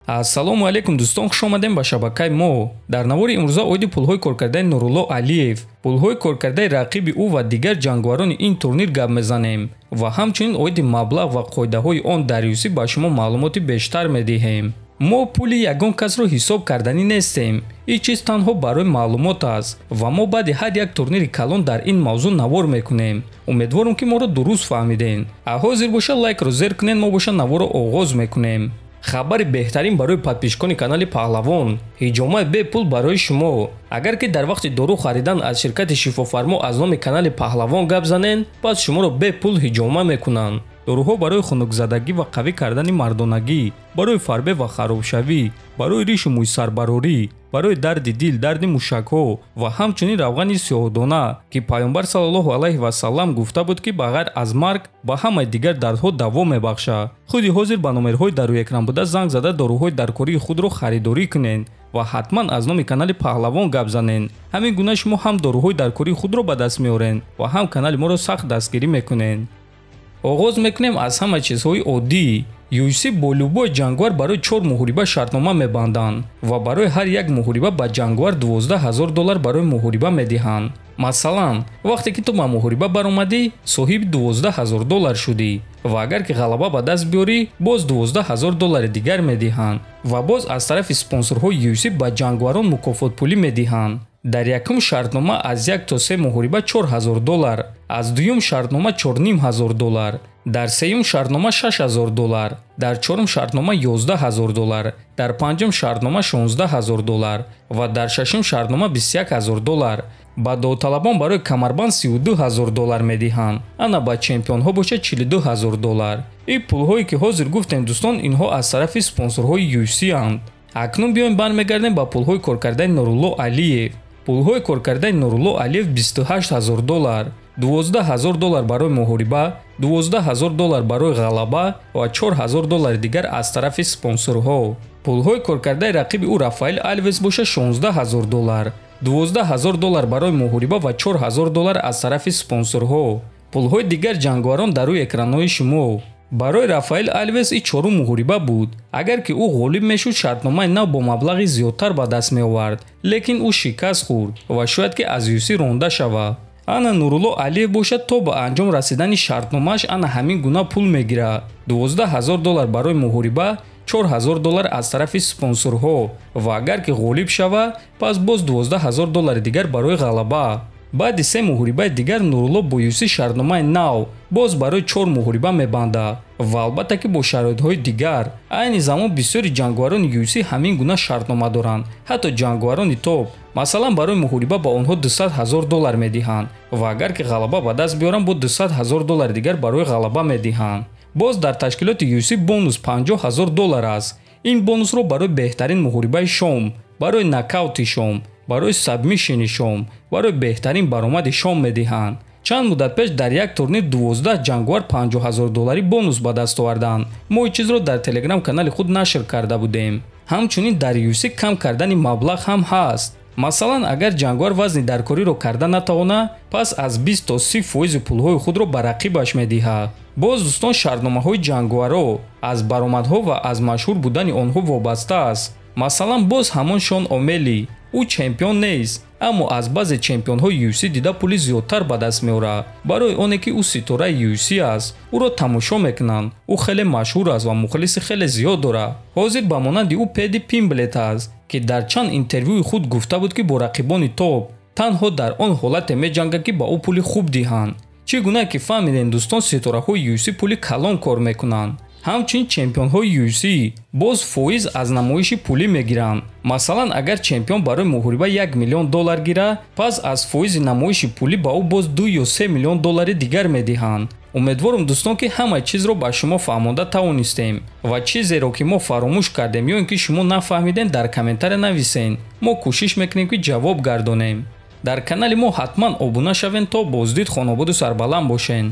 Ассалому алейкум дӯстон, хуш омадем ба шабакаи мо. Дар навори имрӯза оиди пулҳои коркардаи Нурулло Алиев, пулҳои коркардаи рақиби ӯ ва дигар ҷангварони ин турнир гап мезанем ва ҳамчунин оиди маблағ ва қоидаҳои он дарюсӣ ба шумо маълумоти бештар медиҳем. мо пули ягон касро ҳисоб карданӣ нестем. ин чиз танҳо барои маълумот аст ва мо баъди ҳар як турнири калон дар ин мавзӯъ навор мекунем. умедворам ки моро дуруст фаҳмиден. ҳозир боша лайкро зер кунен, мо боша наворро оғоз мекунем. хабари беҳтарин барои подписчикони канали Паҳлавон. ҳиҷомаи бепул барои шумо. агар ки дар вақти дору харидан аз ширкати шифофармо аз номи канали Паҳлавон гап занен, пас шуморо бепул ҳиҷома мекунанд. доруҳо барои хунукзадагӣ ва қавӣ кардани мардонагӣ, барои фарбе ва харобшавӣ, барои ришу мӯйсарбарорӣ, барои дарди дил, дарди мушакҳо ва ҳамчунин равғани сиёҳдона, ки пайғамбар саллаллоҳу алайҳи васаллам гуфта буд ки ба ғайр аз марг ба ҳамаи дигар дардҳо даво мебахшад. худи ҳозир ба номерҳои дар рӯи экран буда занг зада доруҳои даркории худро харидорӣ кунен ва ҳатман аз номи канали Паҳлавон гап занен. ҳамин гуна шумо ҳам доруҳои даркории худро ба даст меорен ва ҳам канали моро сахт дастгирӣ мекунен. оғоз мекунем аз ҳама чизҳои оддӣ. UFC бо любой ҷангвар барои 4 муҳориба шартнома мебанданд ва барои ҳар як муҳориба ба ҷангвар $12,000 барои муҳориба медиҳанд. масалан, вақте ки ту ба муҳориба баромадӣ, соҳиби $12,000 шудӣ ва агар ки ғалаба ба даст биёрӣ, боз $12,000 дигар медиҳанд ва боз аз тарафи спонсорҳои UFC ба ҷангварон мукофотпулӣ медиҳанд. дар якум шартнома аз 1 то 3 муҳориба $4,000, аз дуюм шартнома $4,500, дар сеюм шартнома $6,000, дар чорум шартнома $11,000, дар панҷум шартнома $16,000 ва дар шашум шартнома $21,000. ба довталабон барои камарбанд $32,000 медиҳанд. ана ба чемпионҳо бошад $42,000. ин пулҳое ки ҳозир гуфтем дӯстон, инҳо аз тарафи спонсорҳои UFC анд. акнун биёем бармегардем ба пулҳои коркардаи Нурулло Алиев. пулҳои коркардаи Нурулло Алиев $28,000, $12,000 барои муҳориба, $12,000 барои ғалаба ва $4,000 дигар аз тарафи спонсорҳо. пулҳои коркардаи рақиби ӯ Рафаэл Альвес боша $16,000, $12,000 барои муҳориба ва $4,000 аз тарафи спонсорҳо. пулҳои дигар ҷангварон дар рӯи экранҳои шумо. барои Рафаэл Альвес ин чорум муҳориба буд. агар ки ӯ ғолиб мешуд, шартномаи нав бо маблағи зиёдтар ба даст меовард, лекин ӯ шикаст хӯрд ва шояд ки аз UFC ронда шавад. ана Нурулло Алиев бошад, то ба анҷом расидани шартномааш ана ҳамин гуна пул мегирад. $12,000 барои муҳориба, $4,000 аз тарафи спонсорҳо ва агар ки ғолиб шавад, пас боз $12,000 дигар барои ғалаба. баъди 3 муҳорибаи дигар Нурулло бо UFC шартномаи нав боз барои 4 муҳориба мебандад ва албатта ки бо шароитҳои дигар. айни замон бисёри ҷангварони UFC ҳамин гуна шартнома доранд, ҳатто ҷангварони топ. масалан, барои муҳориба ба онҳо $200,000 медиҳанд ва агар ки ғалаба ба даст биёранд, бо $200,000 дигар барои ғалаба медиҳанд. боз дар ташкилоти UFC бонус $50,000 аст. ин бонусро барои беҳтарин муҳорибаи шом, барои нокаути шом, барои сабмишини шом, барои беҳтарин баромади шом медиҳанд. чанд муддат пеш дар як турнир 12 ҷангвар $50,000 бонус ба даст оварданд. мо ин чизро дар телеграм канали худ нашр карда будем. ҳамчунин дар UFC кам кардани маблағ ҳам ҳаст. масалан, агар ҷангвар вазни даркориро карда натавона, пас аз 20 то 30% пулҳои худро ба рақибаш медиҳад. боз дӯстон, шартномаҳои ҷангваро аз баромадҳо ва аз машҳур будани онҳо вобаста аст. масалан, боз ҳамон Шон Омели, ӯ чемпион нест, аммо аз баъзе чемпионҳои UFC дида пули зиёдтар ба даст меорад. барои оне ки ӯ ситораи UFC аст, ӯро тамошо мекунанд. ӯ хеле машҳур аст ва мухлиси хеле зиёд дорад. ҳозир ба монанди ӯ Педи Пимблет аст, ки дар чанд интервюи худ гуфта буд ки бо рақибони топ танҳо дар он ҳолате меҷангад ки ба ӯ пули хуб диҳанд. чӣ гуна ки фаҳмидем дӯстон, ситораҳои UFC пули калон кор мекунанд. ҳамчунин чемпионҳои UFC боз фоиз аз намоиши пулӣ мегиранд. масалан, агар чемпион барои муҳориба $1 миллион гирад, пас аз фоизи намоиши пулӣ ба ӯ боз $2 ё $3 миллион дигар медиҳанд. умедворам дӯстон, ки ҳамаи чизро ба шумо фаҳмонда тавонистем ва чизеро ки мо фаромӯш кардем ё ин ки шумо нафаҳмидем, дар комментария нависен. мо кӯшиш мекунем ки ҷавоб гардонем. дар канали мо ҳатман обуна шавен то боздид хонободу сарбаланд бошен.